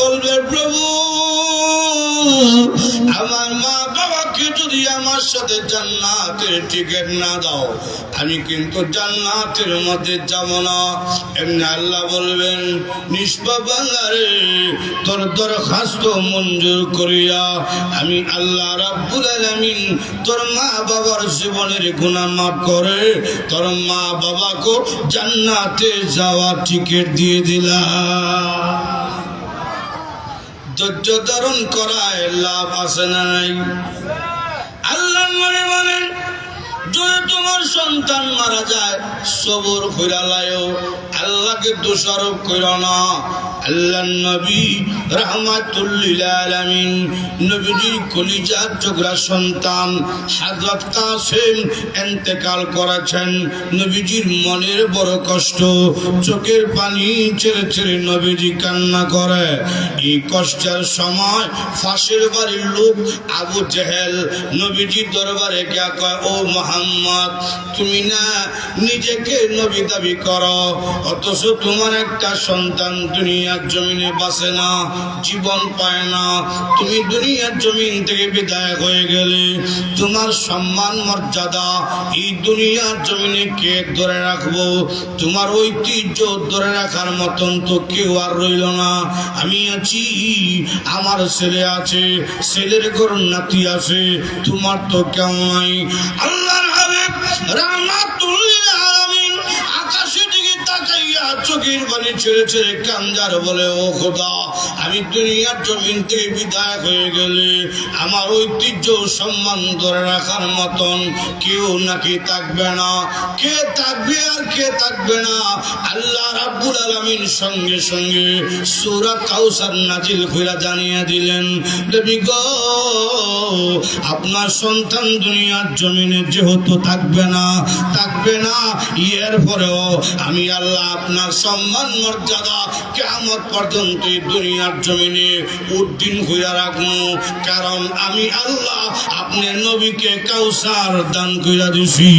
বলবে প্রভু আমার মা বাবাকে যদি আমার সাথে জান্নাতের টিকিট না দাও আমি কিন্তু জান্নাতের মধ্যে যাব না। এমনি আল্লাহ বলবেন নিষ্পাপ বান্দারে তোর দরখাস্ত মঞ্জুর করিয়া আমি আল্লাহ রাব্বুল আলামিন তোর মা বাবার জীবনের গুনাহ মাফ করে তোর মা বাবাকে জান্নাতে যাওয়ার টিকিট দিয়ে দিলাম। ধৈর্য ধারণ করায় লাভ আছে না নাই? আল্লাহ মনে মনে যদি তোমার সন্তান মারা যায় সবর কইরা লায়ো, আল্লাহকে দোষারোপ কইরো না। আল্লাহর নবী রাহমাতুল লিল আলামিন নবীজির কলিজার টুকরা সন্তান হযরত কাসেম ইন্তেকাল করেছেন। নবীজির মনের বড় কষ্ট, চোখের পানি ছেড়ে ছেড়ে নবীজি কান্না করে। এই কষ্টের সময় ফাঁসের বাড়ির লোক আবু জেহেল নবীজির দরবারে গিয়া কয় ও মুহাম্মদ তুমি না নিজেকে নবী দাবি করো অথচ তোমার একটা সন্তান দুনিয়ার জমিনে বাঁচে না, জীবন পায় না, তুমি দুনিয়ার জমিন থেকে বিদায় হয়ে গেলে তোমার সম্মান মর্যাদা এই দুনিয়ার জমিনে কে ধরে রাখবো? তোমার ঐতিহ্য ধরে রাখার মতন তো কেউ আর রইল না। আমি আছি, আমার ছেলে আছে, ছেলের ঘর নাতি আছে, তোমার তো কেউ নাই। আল্লাহর হাবিব রাহমাতুল লিল আলামিন আকাশের দিকে তাকাইয়া চোখের পানি ছেড়ে ছেড়ে কান্দার বলে ও খোদা আমি দুনিয়ার জমিন থেকে বিদায় হয়ে গেলে আমার ঐতিহ্য সম্মান ধরে রাখার মতন কেউ নাকি থাকবে না। কে থাকবে আর কে থাকবে না? আল্লাহ রাব্বুল আলামিন সঙ্গে সঙ্গে সূরা কাউসার নাজিল কইরা জানিয়ে দিলেন নবী গো আপনার সন্তান দুনিয়ার জমিনে যেহেতু থাকবে না এর পরেও আমি আল্লাহ আপনার সম্মান মর্যাদা কিয়ামত পর্যন্ত দুনিয়ার জমিনে উদ্দিন হইয়া রাখবো, কারণ আমি আল্লাহ আপনার নবীকে কাউসার দান কইরা দিছি।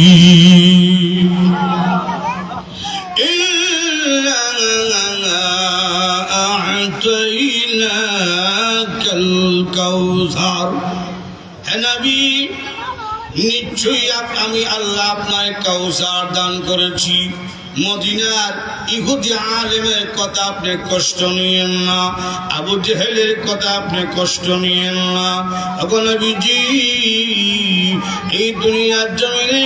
নিশ্চয়ই আমি আল্লাহ আপনার কাউসার দান করেছি। মদিনার ইহুদি আলেমের কথা আপনি কষ্ট নিয়েন না, আবু জেহেলের কথা আপনি কষ্ট নিয়েন না। নবীজি এই দুনিয়ার জমিনে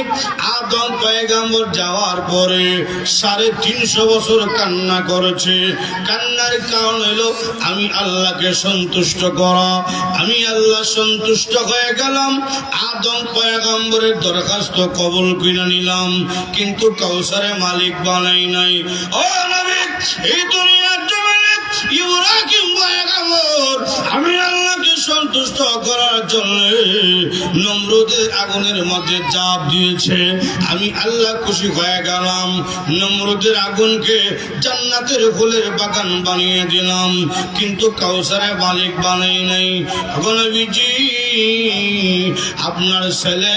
আদম পয়গম্বর যাওয়ার পরে 350 বছর কান্না করেছে। কান্নার কারণ হলো আমি আল্লাহকে সন্তুষ্ট করা। আমি আল্লাহ সন্তুষ্ট হয়ে গেলাম, আদম পয়গম্বরের দরখাস্ত কবুল করে নিলাম, কিন্তু কাউসারের মালিক বানাই নাই। ও নবী এই দুনিয়ার জমিনে ইব্রাহিম পয়গম্বর আমি আল্লাহকে সন্তুষ্ট করার জন্য নমরুদের আগুনের মধ্যে চাপ দিয়েছে, আমি আল্লাহ খুশি হয়ে গেলাম। নমরুদের আগুনকে জান্নাতের ফুলের বাগান বানিয়ে দিলাম, কিন্তু কাউসারের মালিক বানাই নাই। নবীজি আপনার ছেলে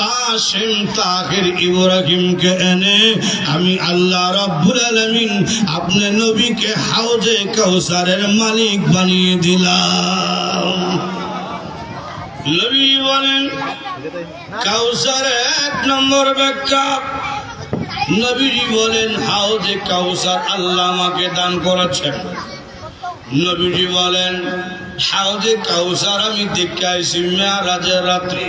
কাসেম তাহের ইব্রাহিমকে এনে আমি আল্লাহ রাব্বুল আলামিন আপনার নবীকে হাউজে কাউসারের মালিক বানিয়ে দিলাম। নবী বলেন কাউসারের 1 নম্বর ব্যাখ্যা, নবীজি বলেন হাউজে কাউসার আল্লাহ আমাকে দান করেছেন। নবীজি বলেন হাউজে কাউসার আমি দেখে আইছি মেরাজের রাত্রি।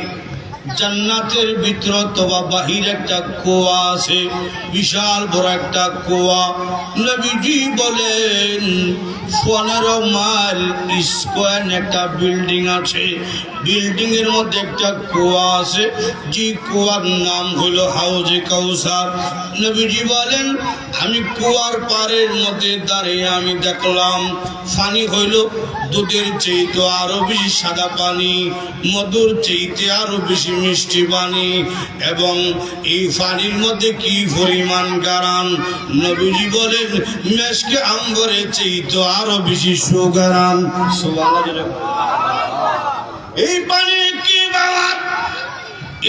জান্নাতের ভিতর তোবা বাহির একটা কুয়া আছে, বিশাল বড় একটা কুয়া। নবীজি বলেন 15 মাইল স্কয়ার একটা বিল্ডিং আছে, বিল্ডিং এর মধ্যে একটা কুয়া আছে, যে কুয়ার নাম হলো হাউজে কাউসার। নবীজি বলেন আমি কুয়ার পাড়ের মধ্যে দাঁড়িয়ে আমি দেখলাম পানি হইল দুধের চাইতে আরো বেশি সাদা পানি, মধুর চাইতে আরো বেশি মিষ্টি পানি, এবং এই পানির মধ্যে কি পরিমাণ গারান। নবীজি বলেন মেশকে আম্বরের চাইতে আরো বেশি সুগারান। এই পানি কি বাবা,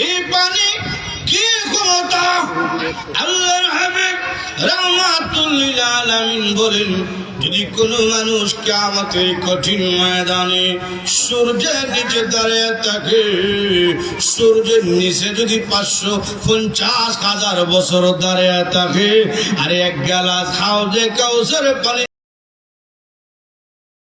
এই পানি কি ক্ষমতা কথা আল্লাহর হাবিব রাহমাতুল লিল আলামিন বলেন, যদি কোনো মানুষ কিয়ামতের কঠিন ময়দানে সূর্যের নিচে দাঁড়িয়ে থাকে, সূর্যের নিচে যদি 550,000 বছর দাঁড়িয়ে থাকে, আর এক গ্লাস হাউজে কাউসারের পানি